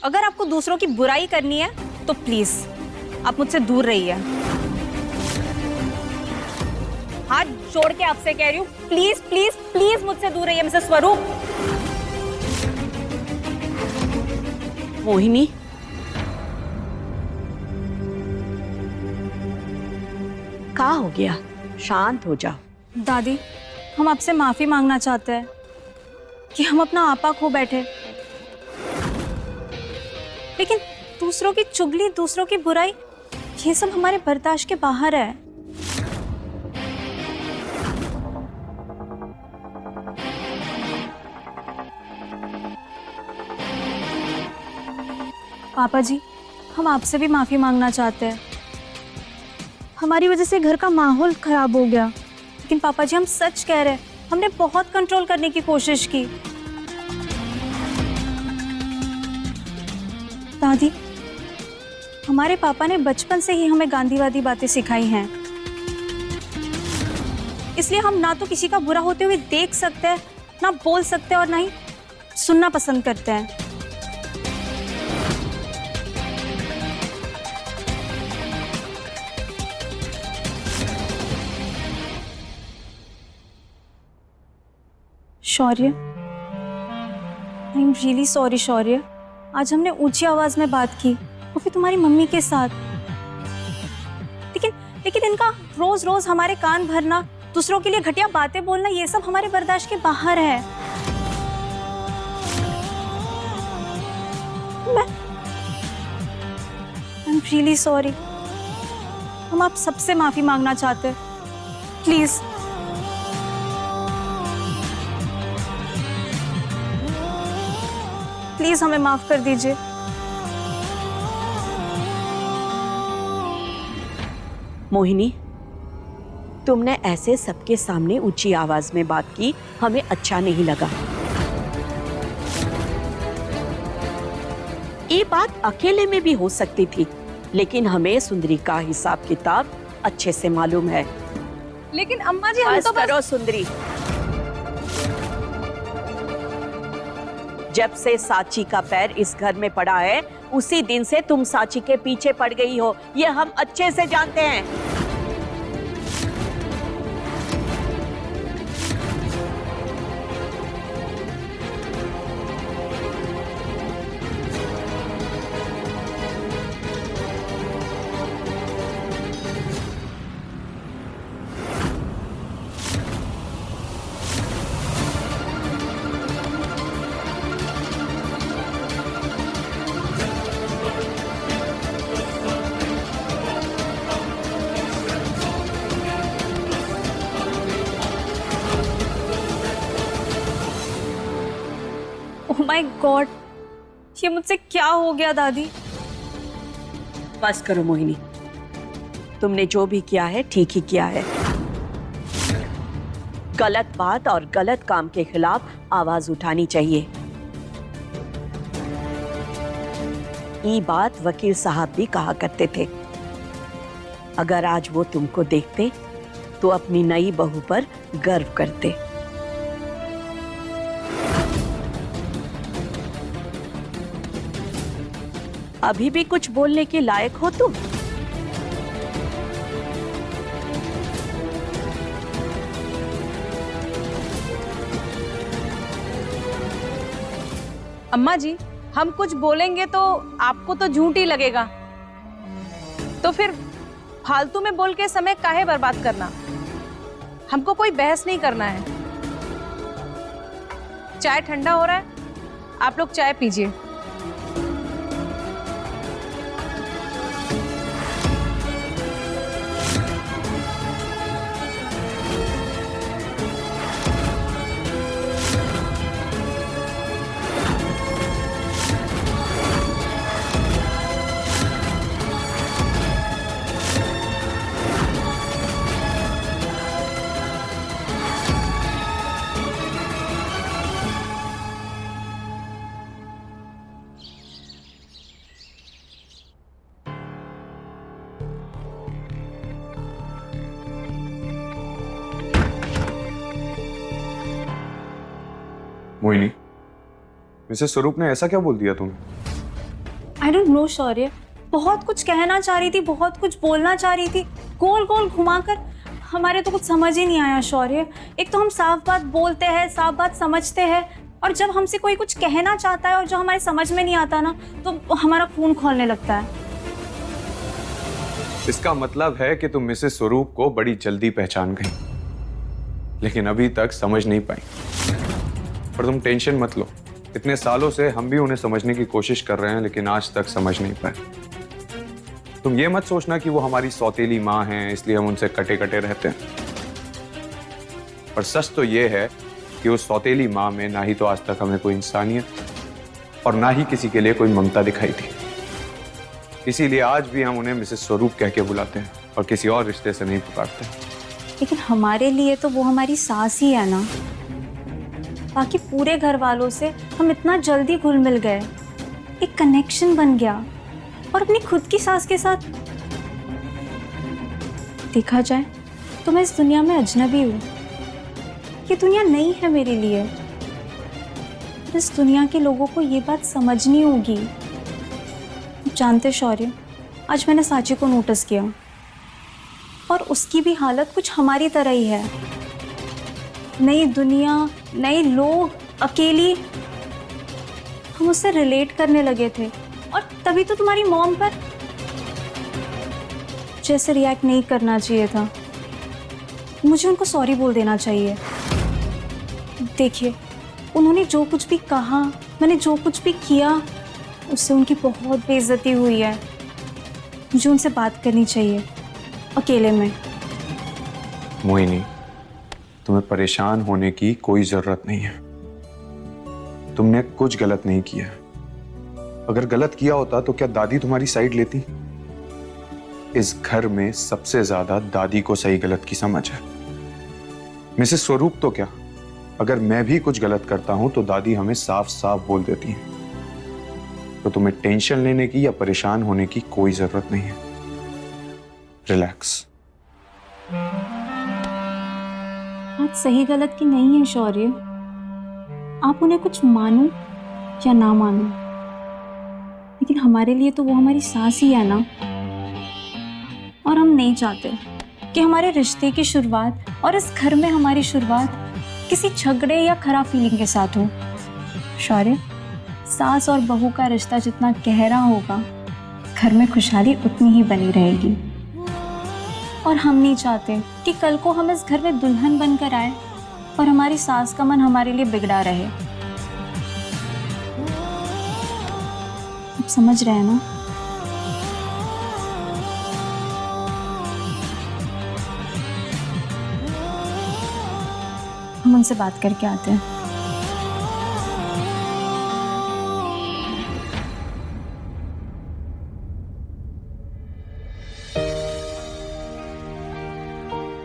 अगर आपको दूसरों की बुराई करनी है तो प्लीज आप मुझसे दूर रहिए। हाथ जोड़ के आपसे कह रही हूँ, प्लीज प्लीज प्लीज मुझसे दूर रहिए मिसेस स्वरूप। मोहिनी, क्या हो गया? शांत हो जाओ। दादी, हम आपसे माफी मांगना चाहते हैं कि हम अपना आपा खो बैठे, लेकिन दूसरों की चुगली, दूसरों की बुराई, ये सब हमारे बर्दाश्त के बाहर है। पापा जी, हम आपसे भी माफी मांगना चाहते हैं। हमारी वजह से घर का माहौल खराब हो गया, लेकिन पापा जी हम सच कह रहे हैं, हमने बहुत कंट्रोल करने की कोशिश की। दादी, हमारे पापा ने बचपन से ही हमें गांधीवादी बातें सिखाई हैं, इसलिए हम ना तो किसी का बुरा होते हुए देख सकते हैं, ना बोल सकते और ना ही सुनना पसंद करते हैं। शौर्य, आई एम रियली सॉरी शौर्य। आज हमने ऊंची आवाज में बात की, वो भी तुम्हारी मम्मी के साथ। लेकिन लेकिन इनका रोज रोज हमारे कान भरना, दूसरों के लिए घटिया बातें बोलना, ये सब हमारे बर्दाश्त के बाहर है। मैं आई एम रियली सॉरी। हम आप सबसे माफी मांगना चाहते हैं, प्लीज। प्लीज हमें माफ कर दीजिए। मोहिनी, तुमने ऐसे सबके सामने ऊंची आवाज में बात की, हमें अच्छा नहीं लगा। ये बात अकेले में भी हो सकती थी, लेकिन हमें सुंदरी का हिसाब किताब अच्छे से मालूम है। लेकिन अम्मा जी, हम तो बस... करो सुंदरी। जब से साची का पैर इस घर में पड़ा है, उसी दिन से तुम साची के पीछे पड़ गई हो, ये हम अच्छे से जानते हैं। ओह माय गॉड, ये मुझसे क्या हो गया दादी? बस करो मोहिनी, तुमने जो भी किया है ठीक ही किया है। गलत बात और गलत काम के खिलाफ आवाज उठानी चाहिए। ये बात वकील साहब भी कहा करते थे। अगर आज वो तुमको देखते तो अपनी नई बहू पर गर्व करते। अभी भी कुछ बोलने के लायक हो तुम? अम्मा जी, हम कुछ बोलेंगे तो आपको तो झूठ ही लगेगा, तो फिर फालतू में बोल के समय काहे बर्बाद करना। हमको कोई बहस नहीं करना है। चाय ठंडा हो रहा है, आप लोग चाय पीजिए। मोहिनी, मिसेस स्वरूप ने ऐसा क्या बोल दिया तुम्हें? आई डोंट नो शौर्य, बहुत कुछ कहना चाह रही थी, बहुत कुछ बोलना चाह रही थी, गोल गोल घुमाकर। हमारे तो कुछ समझ ही नहीं आया शौर्य। एक तो हम साफ बात बोलते हैं, साफ बात समझते हैं, और जब हमसे कोई कुछ कहना चाहता है और जो हमारे समझ में नहीं आता ना, तो हमारा खून खौलने लगता है। इसका मतलब है कि तुम मिसेस स्वरूप को बड़ी जल्दी पहचान गई, लेकिन अभी तक समझ नहीं पाई। पर तुम टेंशन मत लो, इतने सालों से हम भी उन्हें समझने की कोशिश कर रहे हैं, लेकिन आज तक समझ नहीं पाए। तुम ये मत सोचना कि वो हमारी सौतेली माँ हैं इसलिए हम उनसे कटे कटे रहते हैं। पर सच तो ये है कि उस सौतेली माँ में ना ही तो आज तक हमें कोई इंसानियत और ना ही किसी के लिए कोई ममता दिखाई थी। इसीलिए आज भी हम उन्हें मिसेस स्वरूप कह के बुलाते हैं और किसी और रिश्ते से नहीं पुकारते। लेकिन हमारे लिए तो वो हमारी सास ही है ना। बाकी पूरे घर वालों से हम इतना जल्दी घुल मिल गए, एक कनेक्शन बन गया, और अपनी खुद की सास के साथ देखा जाए तो मैं इस दुनिया में अजनबी हूँ। ये दुनिया नई है मेरे लिए। इस दुनिया के लोगों को ये बात समझनी होगी। जानते शौर्य, आज मैंने साची को नोटिस किया और उसकी भी हालत कुछ हमारी तरह ही है। नई दुनिया, नए लोग, अकेली। हम उससे रिलेट करने लगे थे, और तभी तो तुम्हारी मॉम पर जैसे रिएक्ट नहीं करना चाहिए था। मुझे उनको सॉरी बोल देना चाहिए। देखिए, उन्होंने जो कुछ भी कहा, मैंने जो कुछ भी किया, उससे उनकी बहुत बेइज्जती हुई है। मुझे उनसे बात करनी चाहिए अकेले में। मोहिनी, तुम्हें परेशान होने की कोई जरूरत नहीं है। तुमने कुछ गलत नहीं किया। अगर गलत किया होता तो क्या दादी तुम्हारी साइड लेती? इस घर में सबसे ज्यादा दादी को सही गलत की समझ है। मिसेस स्वरूप तो क्या, अगर मैं भी कुछ गलत करता हूं तो दादी हमें साफ साफ बोल देती है। तो तुम्हें टेंशन लेने की या परेशान होने की कोई जरूरत नहीं है। रिलैक्स। बात सही गलत की नहीं है शौर्य। आप उन्हें कुछ मानो या ना मानो, लेकिन हमारे लिए तो वो हमारी सास ही है ना। और हम नहीं चाहते कि हमारे रिश्ते की शुरुआत और इस घर में हमारी शुरुआत किसी झगड़े या खराब फीलिंग के साथ हो। शौर्य, सास और बहू का रिश्ता जितना गहरा होगा, घर में खुशहाली उतनी ही बनी रहेगी। और हम नहीं चाहते कि कल को हम इस घर में दुल्हन बनकर आए और हमारी सास का मन हमारे लिए बिगड़ा रहे। आप समझ रहे हैं ना? हम उनसे बात करके आते हैं।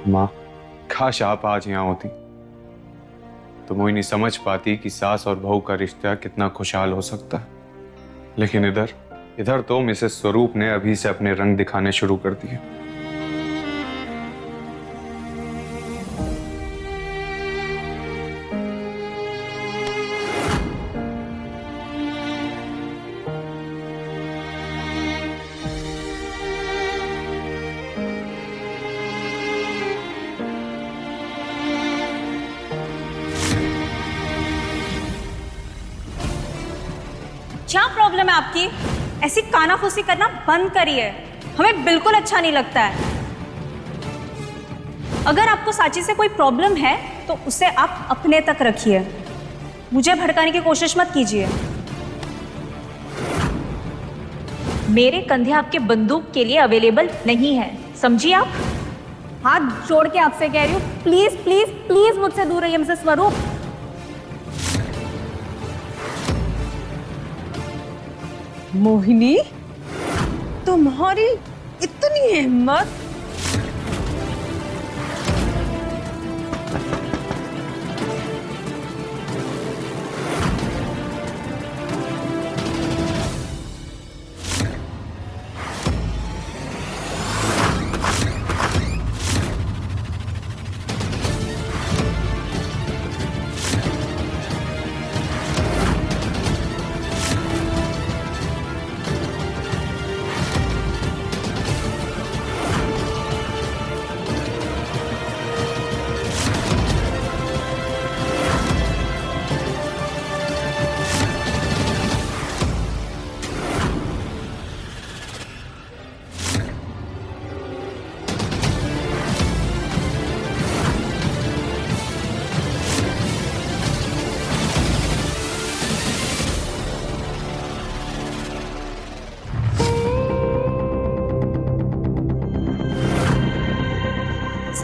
माँ, काश आप आज यहाँ होती तो मोहिनी समझ पाती कि सास और बहू का रिश्ता कितना खुशहाल हो सकता है। लेकिन इधर तो मिसेस स्वरूप ने अभी से अपने रंग दिखाने शुरू कर दिए। क्या प्रॉब्लम है आपकी? ऐसी कानाफूसी करना बंद करिए, हमें बिल्कुल अच्छा नहीं लगता है। अगर आपको साची से कोई प्रॉब्लम है तो उसे आप अपने तक रखिए, मुझे भड़काने की कोशिश मत कीजिए। मेरे कंधे आपके बंदूक के लिए अवेलेबल नहीं है, समझिए आप। हाथ जोड़ के आपसे कह रही हूँ, प्लीज प्लीज प्लीज मुझसे दूर रहिए मिसेस स्वरूप। मोहिनी, तुम्हारी इतनी हिम्मत!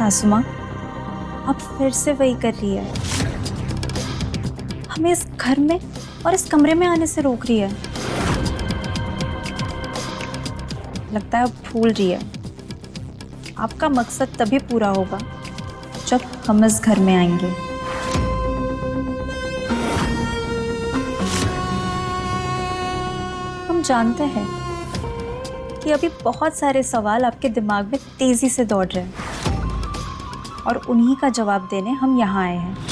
सासू माँ अब फिर से वही कर रही है, हमें इस घर में और इस कमरे में आने से रोक रही है। लगता है अब भूल रही है। आपका मकसद तभी पूरा होगा जब हम इस घर में आएंगे। हम जानते हैं कि अभी बहुत सारे सवाल आपके दिमाग में तेजी से दौड़ रहे हैं और उन्हीं का जवाब देने हम यहाँ आए हैं।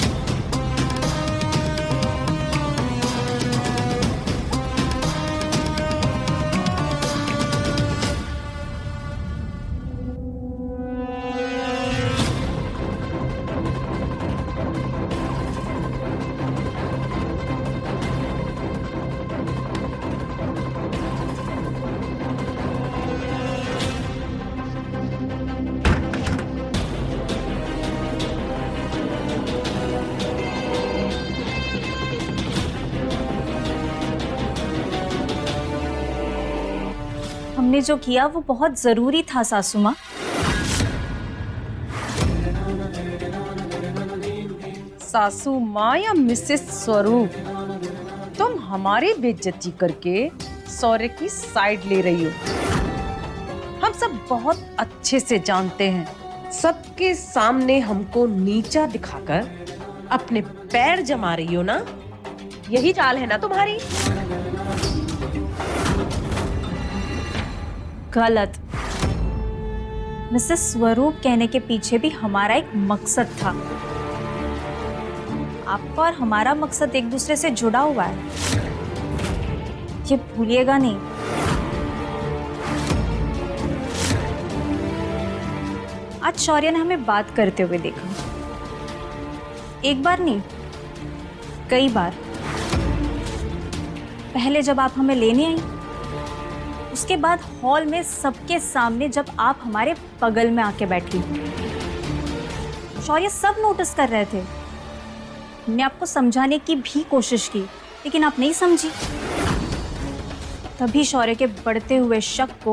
हमने जो किया वो बहुत जरूरी था सासू माँ। सासू माँ या मिसेस स्वरूप, तुम हमारी बेइज्जती करके सौर्य की साइड ले रही हो। हम सब बहुत अच्छे से जानते हैं, सबके सामने हमको नीचा दिखाकर अपने पैर जमा रही हो ना, यही चाल है ना तुम्हारी। गलत। मिसेस स्वरूप कहने के पीछे भी हमारा एक मकसद था। आपका और हमारा मकसद एक दूसरे से जुड़ा हुआ है, ये भूलिएगा नहीं। आज शौर्य ने हमें बात करते हुए देखा, एक बार नहीं कई बार। पहले जब आप हमें लेने आई, उसके बाद हॉल में सबके सामने जब आप हमारे बगल में आके बैठी। शौर्य सब नोटिस कर रहे थे। हमने आपको समझाने की भी कोशिश की, लेकिन आप नहीं समझी। तभी शौर्य के बढ़ते हुए शक को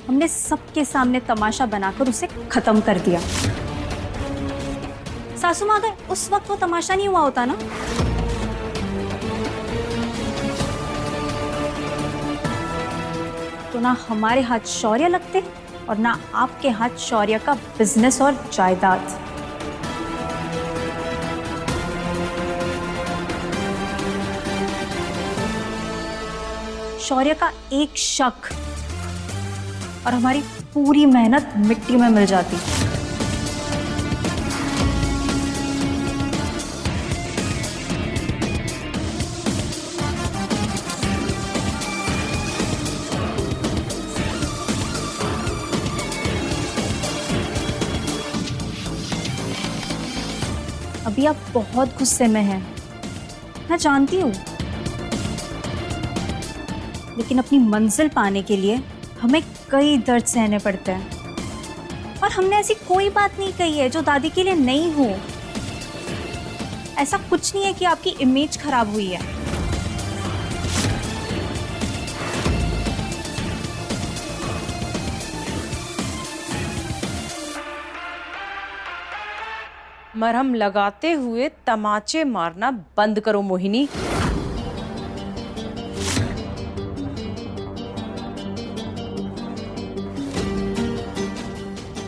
हमने सबके सामने तमाशा बनाकर उसे खत्म कर दिया। सासू माँ, अगर उस वक्त वो तमाशा नहीं हुआ होता ना, तो ना हमारे हाथ शौर्य लगते और ना आपके हाथ शौर्य का बिजनेस और जायदाद। शौर्य का एक शक और हमारी पूरी मेहनत मिट्टी में मिल जाती। अभी आप बहुत गुस्से में हैं, मैं जानती हूँ, लेकिन अपनी मंजिल पाने के लिए हमें कई दर्द सहने पड़ते हैं। और हमने ऐसी कोई बात नहीं कही है जो दादी के लिए नहीं हो। ऐसा कुछ नहीं है कि आपकी इमेज खराब हुई है। मरहम लगाते हुए तमाचे मारना बंद करो मोहिनी।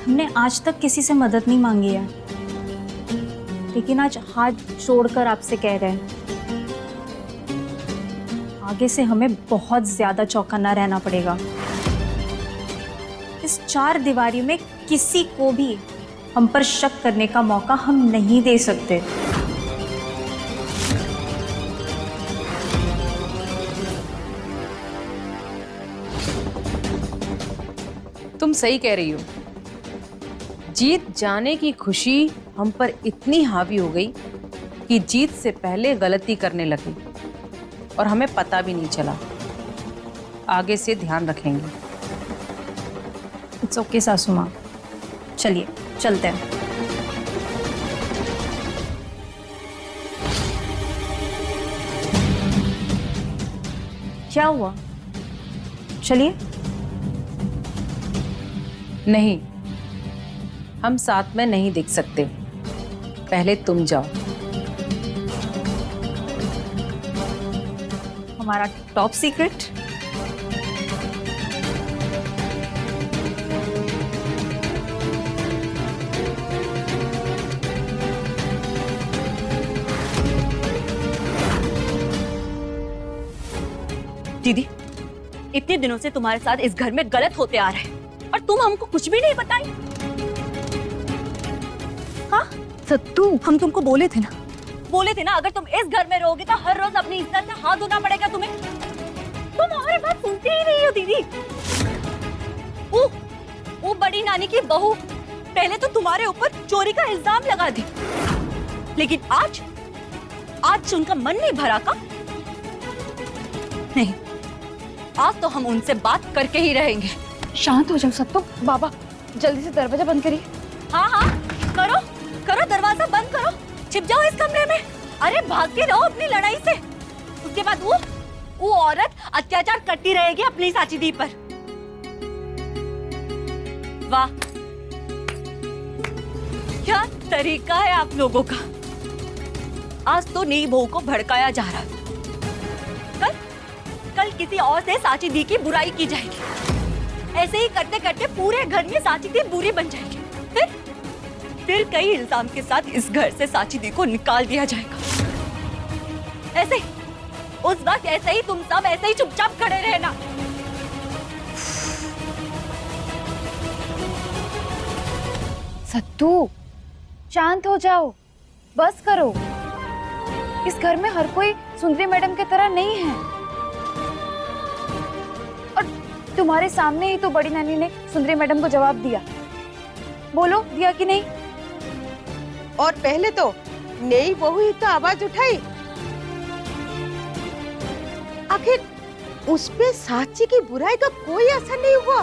हमने आज तक किसी से मदद नहीं मांगी है, लेकिन आज हाथ जोड़कर आपसे कह रहे हैं, आगे से हमें बहुत ज्यादा चौकन्ना रहना पड़ेगा। इस चार दीवारी में किसी को भी हम पर शक करने का मौका हम नहीं दे सकते। तुम सही कह रही हो। जीत जाने की खुशी हम पर इतनी हावी हो गई कि जीत से पहले गलती करने लगी और हमें पता भी नहीं चला। आगे से ध्यान रखेंगे। इट्स ओके सासू माँ, चलिए चलते हैं। क्या हुआ? चलिए। नहीं, हम साथ में नहीं देख सकते, पहले तुम जाओ। हमारा टॉप सीक्रेट? दीदी, इतने दिनों से तुम्हारे साथ इस घर में गलत होते आ रहे हैं और तुम हमको कुछ भी नहीं बताई। हाँ सत्तू, हम तुमको बोले थे ना अगर तुम इस घर में रहोगे तो हर रोज अपनी इज्जत से हाथ धोना पड़ेगा तुम्हें। तुम हमारी बात सुनती ही नहीं हो दीदी। वो बड़ी नानी की बहू पहले तो तुम्हारे ऊपर चोरी का इल्जाम लगा दी, लेकिन आज उनका मन नहीं भरा का? नहीं, आज तो हम उनसे बात करके ही रहेंगे। शांत हो जाओ सत्तू। बाबा जल्दी से दरवाजा बंद करिए। हाँ, करो दरवाजा बंद करो, छिप जाओ इस कमरे में। अरे भाग के रहो अपनी लड़ाई से। उसके बाद वो औरत अत्याचार करती रहेगी अपनी साची दी पर। वाह, क्या तरीका है आप लोगों का। आज तो नई बहू को भड़काया जा रहा है, कल किसी और से साची दी की बुराई की जाएगी। ऐसे ही करते करते पूरे घर में साची दी बुरी बन जाएगी। फिर कई इल्जाम के साथ इस घर से साची दी को निकाल दिया जाएगा। ऐसे ही, उस वक्त ऐसे ही तुम सब ऐसे ही चुपचाप खड़े रहना। सत्तू, शांत हो जाओ, बस करो। इस घर में हर कोई सुंदरी मैडम की तरह नहीं है। और तुम्हारे सामने ही तो बड़ी नानी ने सुंदरी मैडम को जवाब दिया। बोलो, दिया कि नहीं? और पहले तो नई बहू ही तो आवाज उठाई। आखिर उस पे साची की बुराई का कोई असर नहीं हुआ।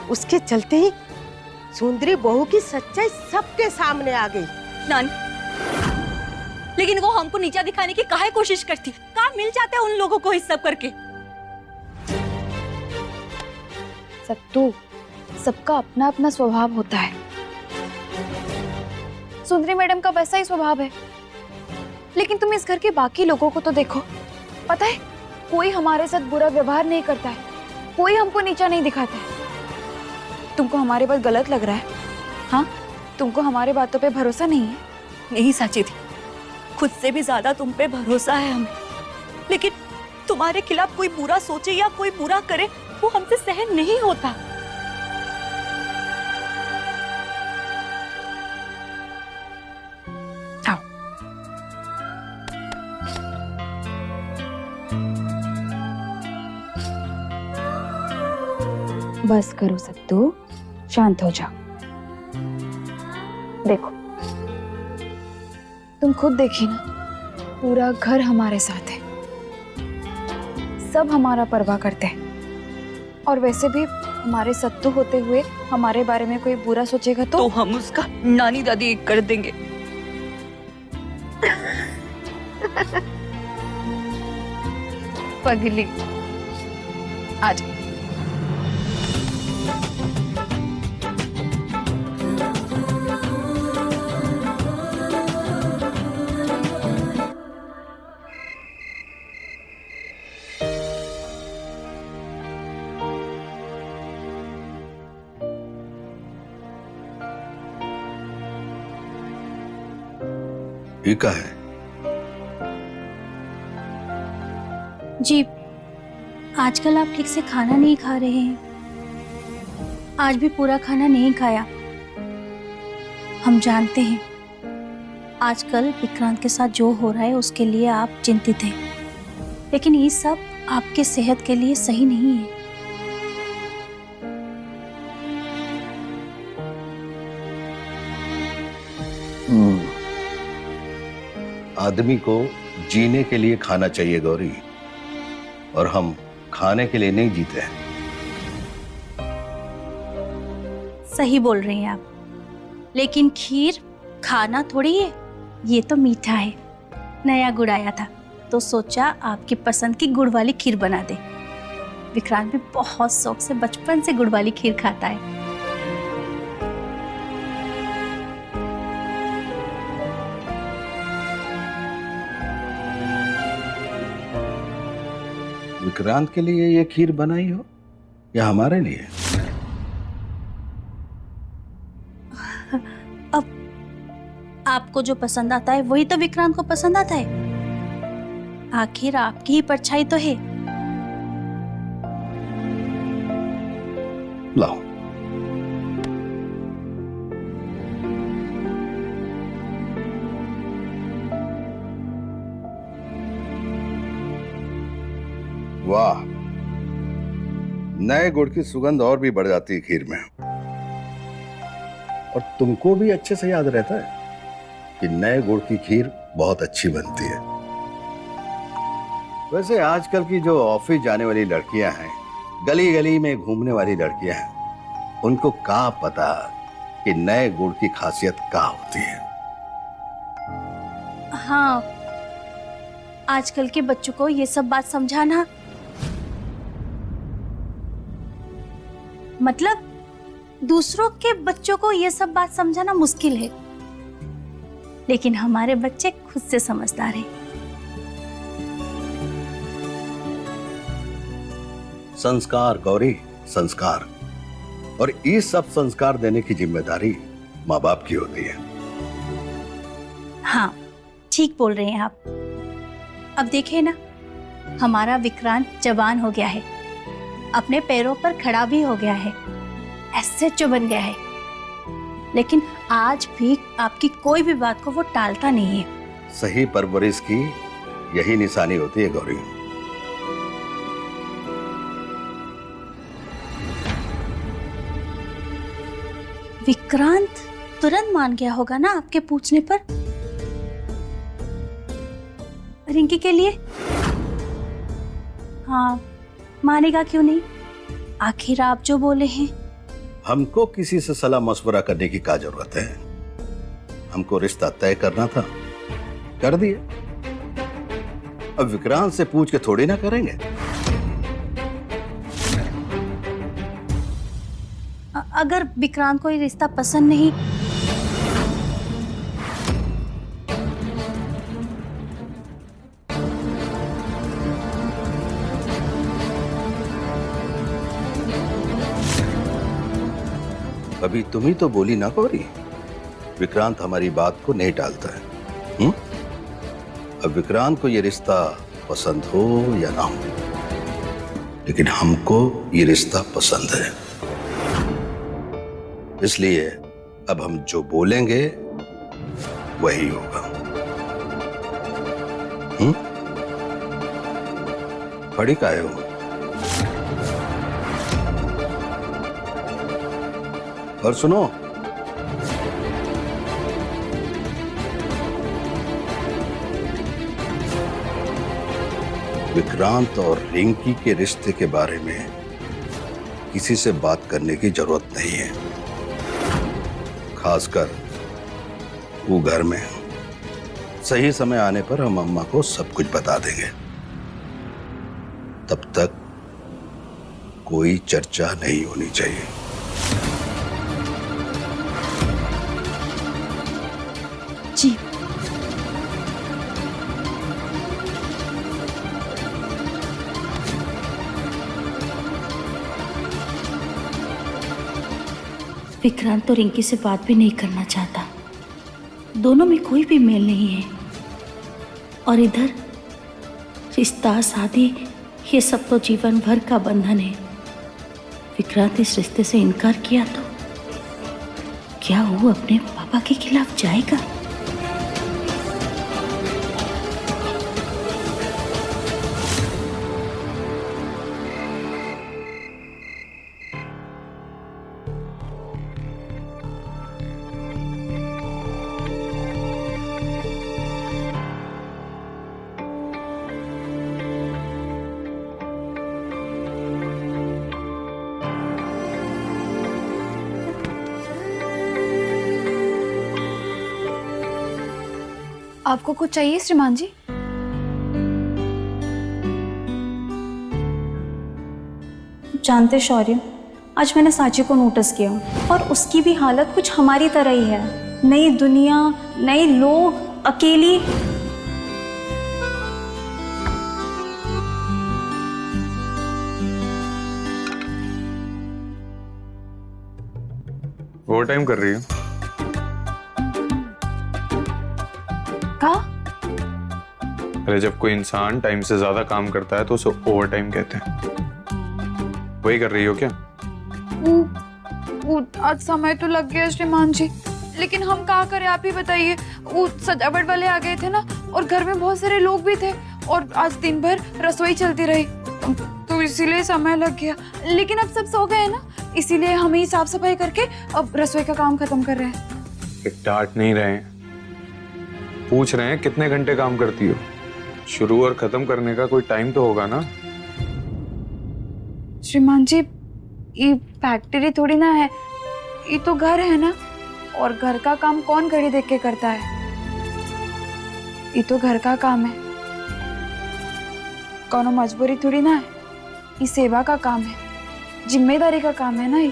उसके चलते ही सुंदरी बहू की सच्चाई सबके सामने आ गई। नानी, लेकिन वो हमको नीचा दिखाने की काहे कोशिश करती? कहाँ मिल जाते हैं उन लोगों को इस सब करके? सत्तू, सबका अपना अपना स्वभाव होता है। सुंदरी मैडम का वैसा ही स्वभाव है। लेकिन तुम इस घर के बाकी लोगों को तो देखो। पता है, कोई हमारे साथ बुरा व्यवहार नहीं करता है, कोई हमको नीचा नहीं दिखाता है। तुमको हमारे बात गलत लग रहा है? हाँ, तुमको हमारे बातों पे भरोसा नहीं है? नहीं साची थी, खुद से भी ज्यादा तुम पे भरोसा है हमें। लेकिन तुम्हारे खिलाफ कोई बुरा सोचे या कोई बुरा करे, वो हमसे सहन नहीं होता। आओ। बस करो सत्तू, शांत हो जाओ। देखो, तुम खुद देखिए ना, पूरा घर हमारे साथ है, सब हमारा परवाह करते हैं। और वैसे भी हमारे सत्तू होते हुए हमारे बारे में कोई बुरा सोचेगा तो हम उसका नानी दादी कर देंगे। पगली, आज का है जी, आजकल आप ठीक से खाना नहीं खा रहे हैं। आज भी पूरा खाना नहीं खाया। हम जानते हैं आजकल विक्रांत के साथ जो हो रहा है उसके लिए आप चिंतित हैं, लेकिन ये सब आपके सेहत के लिए सही नहीं है। आदमी को जीने के लिए खाना चाहिए गौरी, और हम खाने के लिए नहीं जीते हैं। सही बोल रही हैं आप, लेकिन खीर खाना थोड़ी है, ये तो मीठा है। नया गुड़ आया था तो सोचा आपकी पसंद की गुड़ वाली खीर बना दे। विक्रांत भी बहुत शौक से बचपन से गुड़ वाली खीर खाता है। विक्रांत के लिए ये खीर बनाई हो या हमारे लिए? अब आपको जो पसंद आता है वही तो विक्रांत को पसंद आता है। आखिर आपकी ही परछाई तो है। लाओ। वाह, नए गुड़ की सुगंध और भी बढ़ जाती है खीर में। और तुमको भी अच्छे से याद रहता है कि नए गुड़ की खीर बहुत अच्छी बनती है। वैसे आजकल की जो ऑफिस जाने वाली लड़कियां हैं, गली गली में घूमने वाली लड़कियां हैं, उनको क्या पता कि नए गुड़ की खासियत क्या होती है। हाँ, आजकल के बच्चों को ये सब बात समझाना, मतलब दूसरों के बच्चों को ये सब बात समझाना मुश्किल है, लेकिन हमारे बच्चे खुद से समझदार हैं। संस्कार गौरी, संस्कार। और ये सब संस्कार देने की जिम्मेदारी माँ बाप की होती है। हाँ, ठीक बोल रहे हैं आप। अब देखिए ना, हमारा विक्रांत जवान हो गया है, अपने पैरों पर खड़ा भी हो गया है, एसएचओ बन गया है, लेकिन आज भी आपकी कोई भी बात को वो टालता नहीं है। सही परवरिश की यही निशानी होती है गौरी। विक्रांत तुरंत मान गया होगा ना आपके पूछने पर, रिंकी के लिए। हाँ, मानेगा क्यों नहीं, आखिर आप जो बोले हैं। हमको किसी से सलाह मशवरा करने की क्या जरूरत है? हमको रिश्ता तय करना था, कर दिया। अब विक्रांत से पूछ के थोड़ी ना करेंगे। अगर विक्रांत को ये रिश्ता पसंद नहीं, अभी तुम ही तो बोली ना गौरी, विक्रांत हमारी बात को नहीं टालता है। अब विक्रांत को ये रिश्ता पसंद हो या ना हो, लेकिन हमको ये रिश्ता पसंद है। इसलिए अब हम जो बोलेंगे वही होगा। खड़ी काहे हो? और सुनो, विक्रांत और रिंकी के रिश्ते के बारे में किसी से बात करने की जरूरत नहीं है, खासकर वो घर में। सही समय आने पर हम अम्मा को सब कुछ बता देंगे। तब तक कोई चर्चा नहीं होनी चाहिए। जी। विक्रांत तो रिंकी से बात भी नहीं करना चाहता, दोनों में कोई भी मेल नहीं है। और इधर रिश्ता, शादी, ये सब तो जीवन भर का बंधन है। विक्रांत इस रिश्ते से इनकार किया तो क्या वो अपने पापा के खिलाफ जाएगा? आपको कुछ चाहिए श्रीमान जी? जानते शौर्य, आज मैंने साची को नोटिस किया और उसकी भी हालत कुछ हमारी तरह ही है। नई दुनिया, नए लोग, अकेली। ओवर टाइम कर रही हो? का अरे जब कोई इंसान टाइम से ज्यादा काम करता है तो उसे ओवर टाइम कहते हैं। वही कर रही हो क्या? आज समय तो लग गया श्रीमान जी, लेकिन हम क्या करें, आप ही बताइए। वो सजावट वाले आ गए थे ना, और घर में बहुत सारे लोग भी थे, और आज दिन भर रसोई चलती रही, तो इसीलिए समय लग गया। लेकिन अब सब सो गए हैं ना, इसीलिए हम ही साफ सफाई करके अब रसोई का काम खत्म कर रहे हैं। डांट नहीं रहे हैं, पूछ रहे हैं कितने घंटे काम करती हो। शुरू और खत्म करने का कोई टाइम तो होगा ना। श्रीमान जी, ये फैक्ट्री थोड़ी ना है, ये तो घर है ना, और घर का काम कौन घड़ी देख के करता है। ये तो घर का काम है, कौनो मजबूरी थोड़ी ना है, ये सेवा का काम है, जिम्मेदारी का काम है ना ये।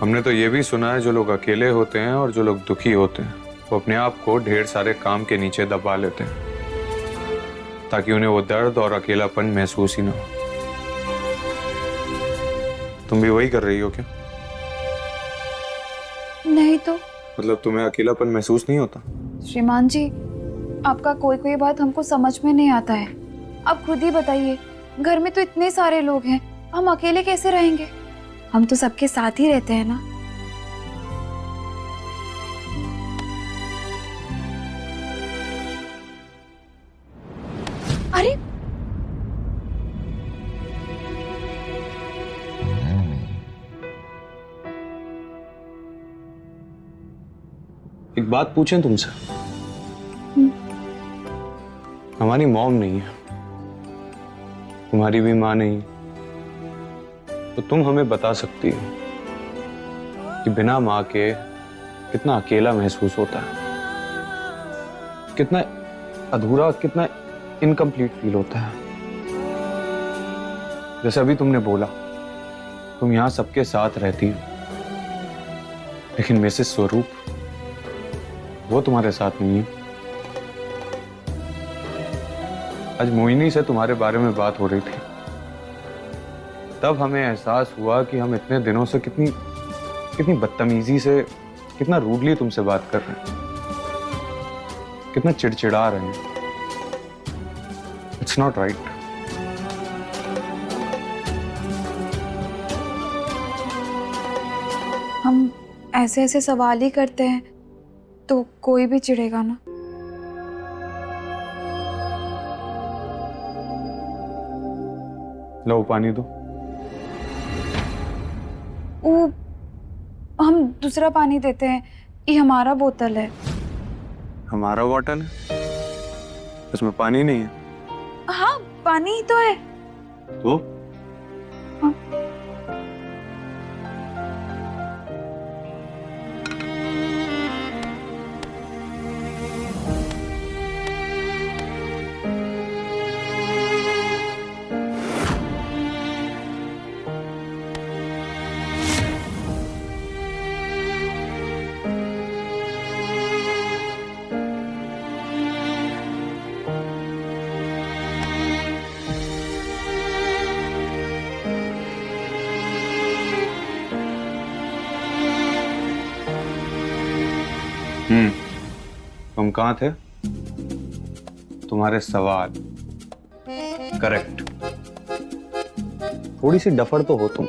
हमने तो ये भी सुना है जो लोग अकेले होते हैं और जो लोग दुखी होते हैं वो अपने आप को ढेर सारे काम के नीचे दबा लेते हैं ताकि उन्हें वो दर्द और अकेलापन महसूस ही ना हो। तुम भी वही कर रही हो क्या? नहीं तो मतलब तुम्हें अकेलापन महसूस नहीं होता? श्रीमान जी, आपका कोई कोई बात हमको समझ में नहीं आता है। आप खुद ही बताइए, घर में तो इतने सारे लोग हैं, हम अकेले कैसे रहेंगे? हम तो सबके साथ ही रहते हैं ना। अरे एक बात पूछें तुमसे? हमारी मॉम नहीं है, तुम्हारी भी माँ नहीं, तो तुम हमें बता सकती हो कि बिना माँ के कितना अकेला महसूस होता है, कितना अधूरा, कितना इनकम्प्लीट फील होता है। जैसे अभी तुमने बोला, तुम यहाँ सबके साथ रहती हो, लेकिन मिसेस स्वरूप वो तुम्हारे साथ नहीं है। आज मोहिनी से तुम्हारे बारे में बात हो रही थी, तब हमें एहसास हुआ कि हम इतने दिनों से कितनी बदतमीजी से, कितना रूडली तुमसे बात कर रहे हैं, कितना चिड़चिड़ा रहे हैं। It's not right. हम ऐसे ऐसे सवाल ही करते हैं तो कोई भी चिढ़ेगा ना। लो पानी दो। वो हम दूसरा पानी देते हैं, ये हमारा बोतल है। हमारा बॉटल है, उसमें पानी नहीं है। हाँ, पानी ही तो है। तो हाँ। तुम कहाँ थे? तुम्हारे सवाल करेक्ट। थोड़ी सी डफर तो हो तुम।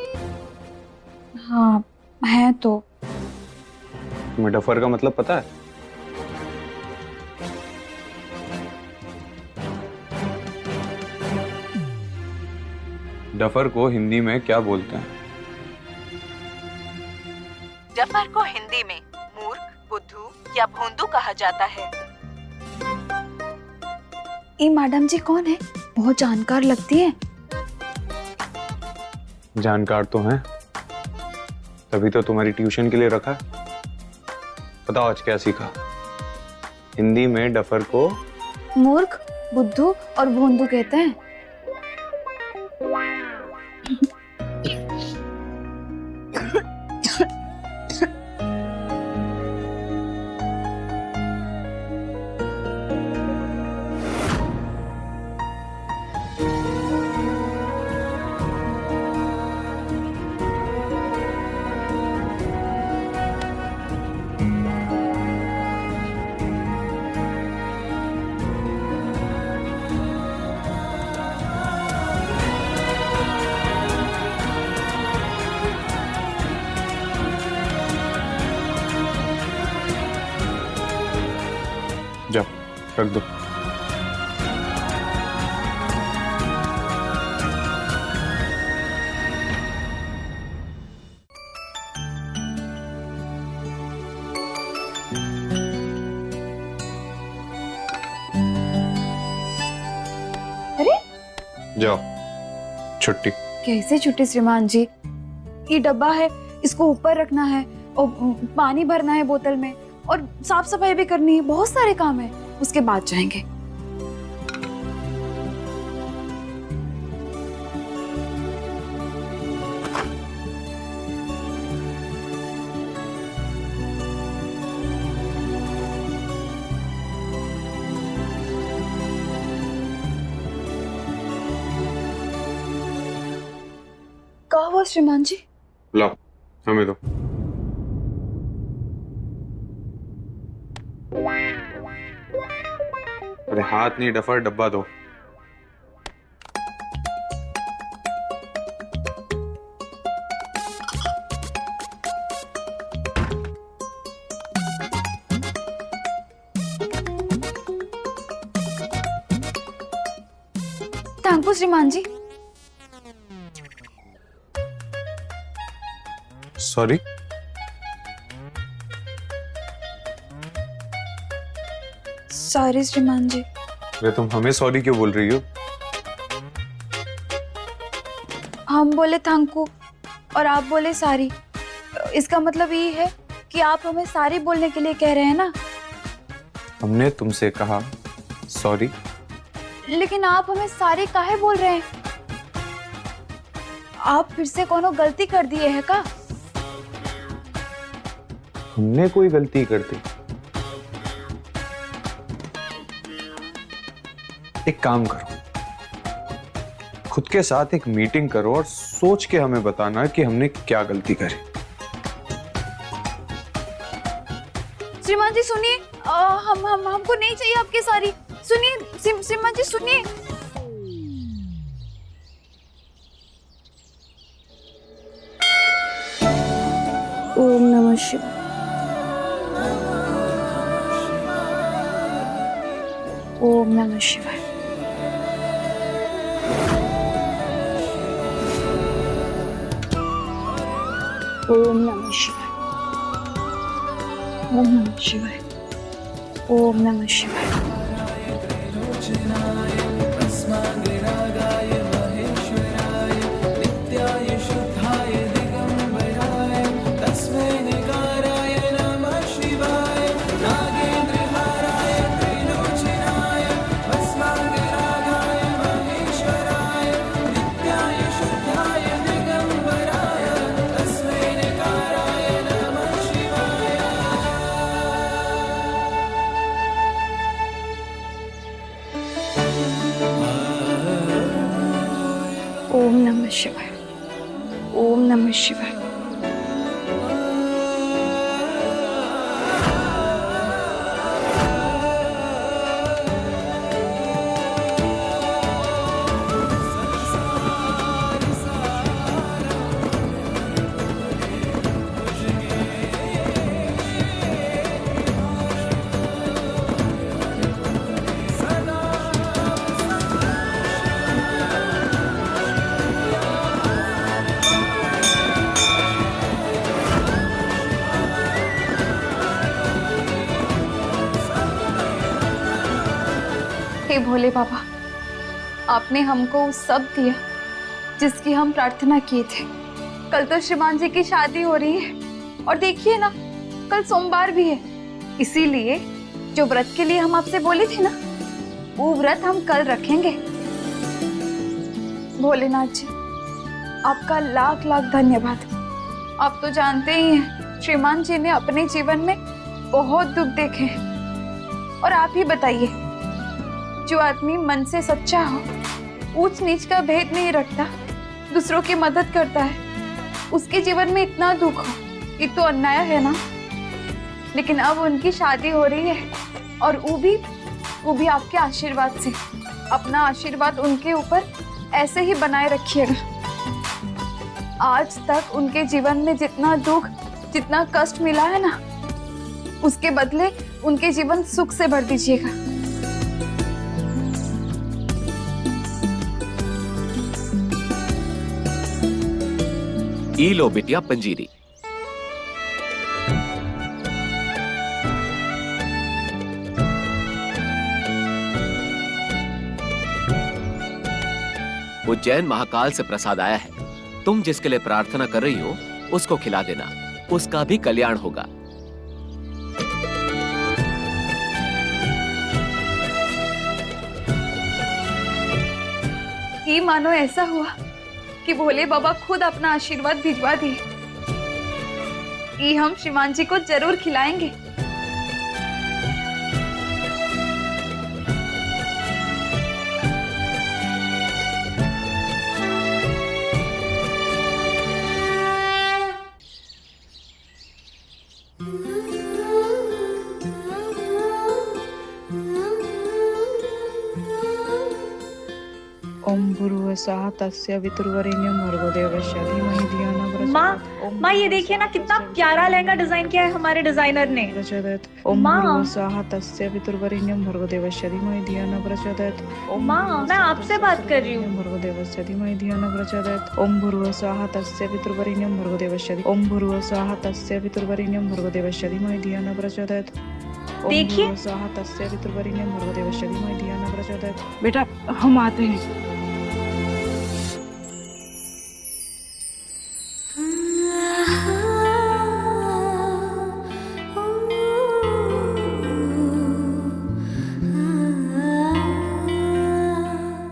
हाँ है तो। तुम्हें डफर का मतलब पता है? डफर को हिंदी में क्या बोलते हैं? डफर को हिंदी में मूर्ख, बुद्धू या भोंदू कहा जाता है। ये मैडम जी कौन है? बहुत जानकार लगती है। जानकार तो हैं, तभी तो तुम्हारी ट्यूशन के लिए रखा है। बताओ आज क्या सीखा? हिंदी में डफर को मूर्ख, बुद्धू और भोंदू कहते हैं। रख दो। अरे जाओ, छुट्टी। कैसे छुट्टी श्रीमान जी? ये डब्बा है, इसको ऊपर रखना है और पानी भरना है बोतल में और साफ सफाई भी करनी है, बहुत सारे काम है, उसके बाद जाएंगे। क्या हुआ श्रीमान जी? लाओ, हमें दो। अरे हाथ नहीं डफर, डब्बा दो। थैंक यू श्रीमान जी। सॉरी। सॉरी श्रीमान जी। अरे तुम हमें सॉरी क्यों बोल रही हो? हम बोले थैंक यू और आप बोले सारी, इसका मतलब ये है कि आप हमें सारी बोलने के लिए कह रहे हैं ना? हमने तुमसे कहा सॉरी। लेकिन आप हमें सारी काहे बोल रहे हैं? आप फिर से कोनो गलती कर दिए है का? हमने कोई गलती कर दी? एक काम करो, खुद के साथ एक मीटिंग करो और सोच के हमें बताना कि हमने क्या गलती करी। श्रीमान जी सुनिए, हमको नहीं चाहिए आपकी सारी। सुनिए श्रीमान जी सुनिए। ओम नमः शिवाय। ओम नमः शिवाय। ओम नमः शिवाय। ओम नमः शिवाय। ओम नमः शिवाय। ओम नमः शिवाय। ओम नमः शिवाय। हे भोले बाबा, आपने हमको वो सब दिया जिसकी हम प्रार्थना किए थे। कल तो श्रीमान जी की शादी हो रही है और देखिए ना, कल सोमवार भी है, इसीलिए जो व्रत के लिए हम आपसे बोले थे ना, वो व्रत हम कल रखेंगे। भोलेनाथ जी, आपका लाख लाख धन्यवाद। आप तो जानते ही हैं, श्रीमान जी ने अपने जीवन में बहुत दुख देखे हैं। और आप ही बताइए, जो आदमी मन से सच्चा हो, ऊंच नीच का भेद नहीं रखता, दूसरों की मदद करता है, उसके जीवन में इतना दुख हो, ये तो अन्याय है ना। लेकिन अब उनकी शादी हो रही है और वो भी आपके आशीर्वाद से। अपना आशीर्वाद उनके ऊपर ऐसे ही बनाए रखिएगा। आज तक उनके जीवन में जितना दुख, जितना कष्ट मिला है ना, उसके बदले उनके जीवन सुख से भर दीजिएगा। ई लो बिटिया पंजीरी। उज्जैन महाकाल से प्रसाद आया है। तुम जिसके लिए प्रार्थना कर रही हो उसको खिला देना, उसका भी कल्याण होगा। ये मानो ऐसा हुआ कि भोले बाबा खुद अपना आशीर्वाद भिजवा दिए। ये हम श्रीमान जी को जरूर खिलाएंगे। ओम भूर्भुवस्सुवः तस्य वितुर्वरेण्यं भर्गो देवस्य धीमहि धियो न प्रचोदयात्। माँ ये देखिए ना कितना प्यारा लहंगा डिजाइन किया है हमारे डिजाइनर ने। ओम भूर्भुवस्सुवः तस्य वितुर्वरेण्यं भर्गो देवस्य धीमहि धियो न प्रचोदयात्। माँ मैं आपसे बात कर रही हूँ। भर्गो देवस्य धीमहि धियो न प्रचोदयात्। ओम भूर्भुवस्सुवः तस्य वितुर्वरेण्यं भर्गो देवस्य ओम भूर्भुवस्सुवः तस्य वितुर्वरेण्यं भर्गो देवस्य धीमहि धियो न प्रचोदयात्। देखिए तस्य वितुर्वरेण्यं भर्गो देवस्य धीमहि धियो न प्रचोदयात्। बेटा हम आते हैं।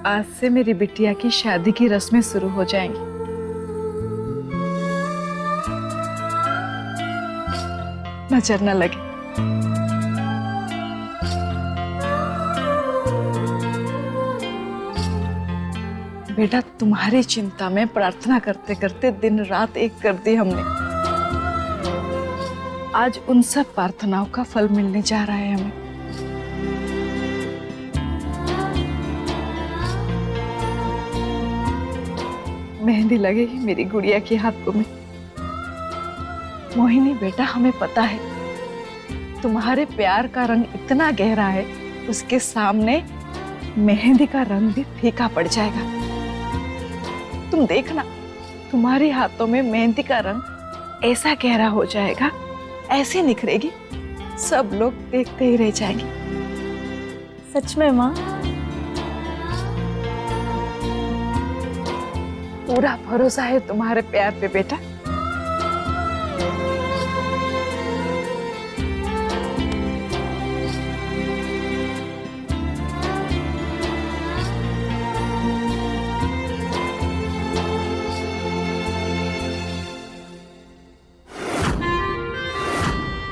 आज से मेरी बिटिया की शादी की रस्में शुरू हो जाएंगी। नजर न लगे। बेटा तुम्हारी चिंता में प्रार्थना करते करते दिन रात एक कर दी हमने। आज उन सब प्रार्थनाओं का फल मिलने जा रहा है हमें। मेहंदी लगेगी मेरी गुड़िया के हाथों में। मोहिनी बेटा हमें पता है तुम्हारे प्यार का रंग इतना गहरा है, उसके सामने मेहंदी का रंग भी फीका पड़ जाएगा। तुम देखना तुम्हारे हाथों में मेहंदी का रंग ऐसा गहरा हो जाएगा, ऐसे निखरेगी, सब लोग देखते ही रह जाएंगे। सच में माँ? पूरा भरोसा है तुम्हारे प्यार पे बेटा।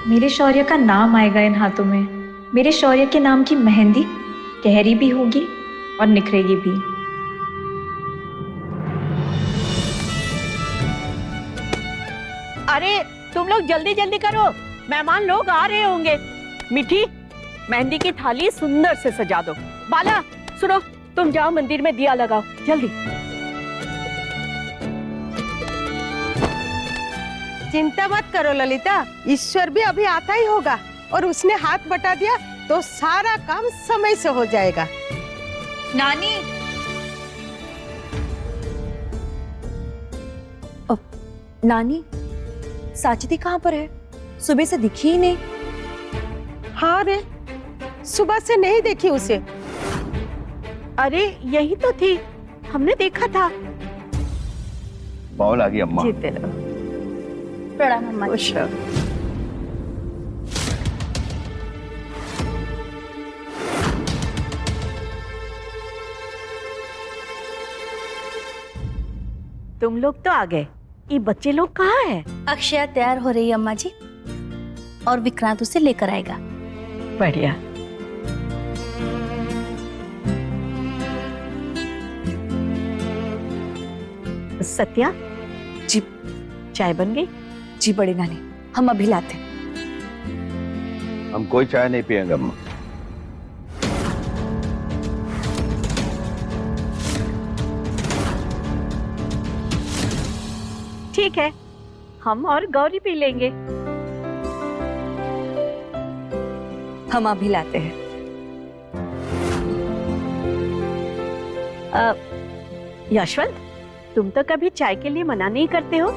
मेरे शौर्य का नाम आएगा इन हाथों में। मेरे शौर्य के नाम की मेहंदी गहरी भी होगी और निखरेगी भी। अरे तुम लोग जल्दी जल्दी करो, मेहमान लोग आ रहे होंगे। मीठी मेहंदी की थाली सुंदर से सजा दो। बाला सुनो, तुम जाओ मंदिर में दिया लगाओ जल्दी। चिंता मत करो ललिता, ईश्वर भी अभी आता ही होगा और उसने हाथ बटा दिया तो सारा काम समय से हो जाएगा। नानी नानी साची दी कहाँ पर है? सुबह से दिखी ही नहीं। हाँ रे, सुबह से नहीं देखी उसे। अरे यही तो थी, हमने देखा था। बाउल आ गई अम्मा। जीते रहो। प्रणाम अम्मा। खुश रहो। तुम लोग तो आ गए, ये बच्चे लोग कहाँ हैं? अक्षया तैयार हो रही है अम्मा जी, और विक्रांत उसे लेकर आएगा। बढ़िया। सत्या जी चाय बन गई? जी बड़ी नानी, हम अभी लाते। हम कोई चाय नहीं पिएंगे अम्मा। ठीक है, हम और गौरी पी लेंगे। हम अभी लाते हैं। यशवंत, तुम तो कभी चाय के लिए मना नहीं करते हो,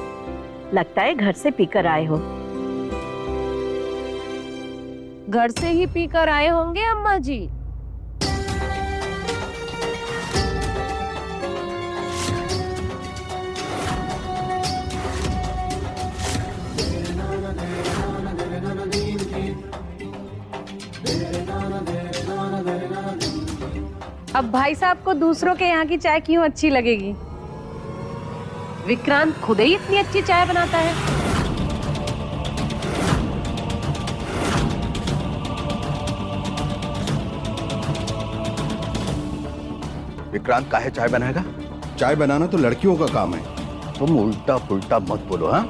लगता है घर से पीकर आए हो। घर से ही पीकर आए होंगे अम्मा जी। अब भाई साहब को दूसरों के यहाँ की चाय क्यों अच्छी लगेगी? विक्रांत खुद ही इतनी अच्छी चाय बनाता है। विक्रांत काहे चाय बनाएगा? चाय बनाना तो लड़कियों का काम है। तुम उल्टा पुल्टा मत बोलो। हाँ,